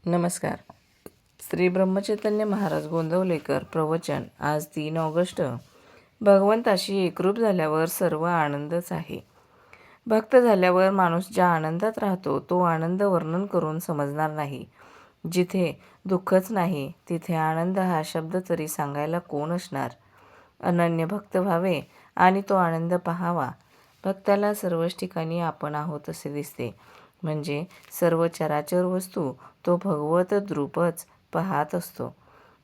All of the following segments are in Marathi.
नमस्कार. श्री ब्रह्मचैतन्य महाराज गोंदवलेकर प्रवचन. आज 3 ऑगस्ट. भगवंताशी एकरूप झाल्यावर सर्व आनंदच आहे. भक्त झाल्यावर माणूस ज्या आनंदात राहतो तो आनंद वर्णन करून समजणार नाही. जिथे दुःखच नाही तिथे आनंद हा शब्द तरी सांगायला कोण असणार. अनन्य भक्त व्हावे आणि तो आनंद पाहावा. भक्ताला सर्वच ठिकाणी आपण आहोत असे दिसते. म्हणजे सर्व चराचर वस्तू तो भगवत रूपच पाहत असतो.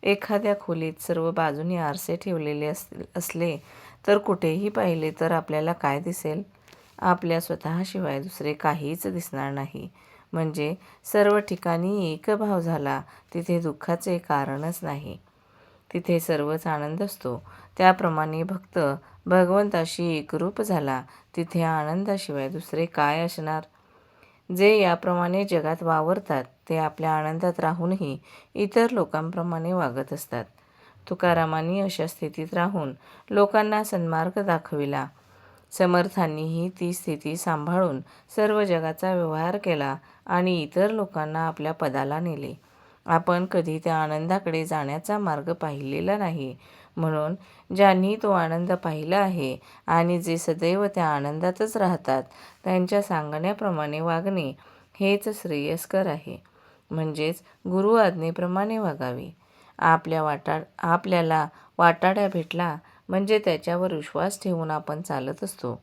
एखाद्या खोलीत सर्व बाजूनी आरसे ठेवलेले असले तर कुठेही पाहिले तर आपल्याला काय दिसेल? आपल्या स्वतःशिवाय दुसरे काहीच दिसणार नाही. म्हणजे सर्व ठिकाणी एक भाव झाला तिथे दुःखाचे कारणच नाही. तिथे सर्वच आनंद असतो. त्याप्रमाणे भक्त भगवंताशी एकरूप झाला तिथे आनंदाशिवाय दुसरे काय असणार? जे याप्रमाणे जगात वावरतात ते आपल्या आनंदात राहूनही इतर लोकांप्रमाणे वागत असतात. तुकारामांनी अशा स्थितीत राहून लोकांना सन्मार्ग दाखविला. समर्थांनीही ती स्थिती सांभाळून सर्व जगाचा व्यवहार केला आणि इतर लोकांना आपल्या पदाला नेले. आपण कधी त्या आनंदाकडे जाण्याचा मार्ग पाहिलेला नाही. म्हणून ज्यांनी तो आनंद पाहिला आहे आणि जे सदैव त्या आनंदातच राहतात त्यांच्या सांगण्याप्रमाणे वागणे हेच श्रेयस्कर आहे. म्हणजेच गुरु आज्ञेप्रमाणे वागावे. आपल्याला वाटाड्या भेटला म्हणजे त्याच्यावर विश्वास ठेवून आपण चालत असतो.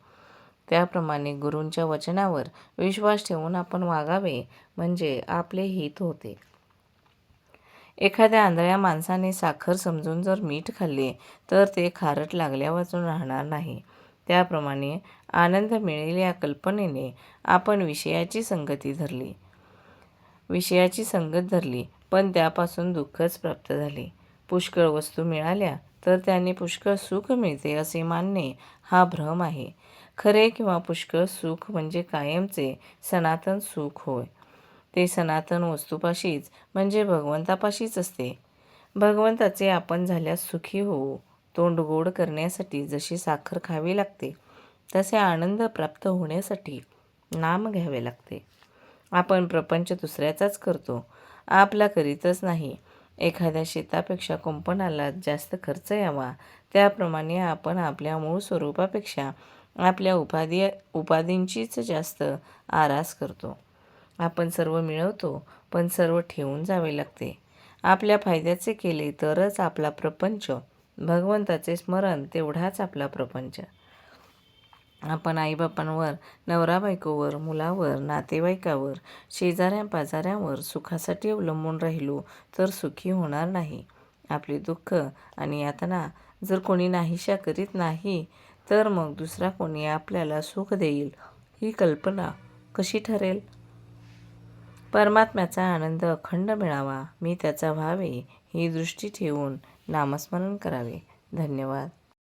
त्याप्रमाणे गुरूंच्या वचनावर विश्वास ठेवून आपण वागावे म्हणजे आपले हित होते. एखाद्या आंधळ्या माणसाने साखर समजून जर मीठ खाल्ले तर ते खारट लागल्यावाचून राहणार नाही. त्याप्रमाणे आनंद मिळेल या कल्पनेने आपण विषयाची संगत धरली पण त्यापासून दुःखच प्राप्त झाले. पुष्कळ वस्तू मिळाल्या तर त्याने पुष्कळ सुख मिळते असे मानणे हा भ्रम आहे. खरे किंवा पुष्कळ सुख म्हणजे कायमचे सनातन सुख होय. ते सनातन वस्तूपाशीच म्हणजे भगवंतापाशीच असते. भगवंताचे आपण झाल्यास सुखी होऊ. तोंड गोड करण्यासाठी जशी साखर खावी लागते तसे आनंद प्राप्त होण्यासाठी नाम घ्यावे लागते. आपण प्रपंच दुसऱ्याचाच करतो, आपला करीतच नाही. एखाद्या शेतापेक्षा कुंपणाला जास्त खर्च यावा त्याप्रमाणे आपण आपल्या मूळ स्वरूपापेक्षा आपल्या उपाधींचीच जास्त आरास करतो. आपण सर्व मिळवतो पण सर्व ठेवून जावे लागते. आपल्या फायद्याचे केले तरच आपला प्रपंच, भगवंताचे स्मरण तेवढाच आपला प्रपंच. आपण आईबापांवर, नवरा बायकोवर, मुलावर, नातेवाईकावर, शेजाऱ्या-पाजाऱ्यांवर सुखासाठी अवलंबून राहिलो तर सुखी होणार नाही. आपली दुःख आणि यातना जर कोणी नाहीशा करीत नाही तर मग दुसरा कोणी आपल्याला सुख देईल ही कल्पना कशी ठरेल? परमात्म्याचा आनंद अखंड मिळावा, मी त्याचा व्हावे ही दृष्टी ठेवून नामस्मरण करावे. धन्यवाद.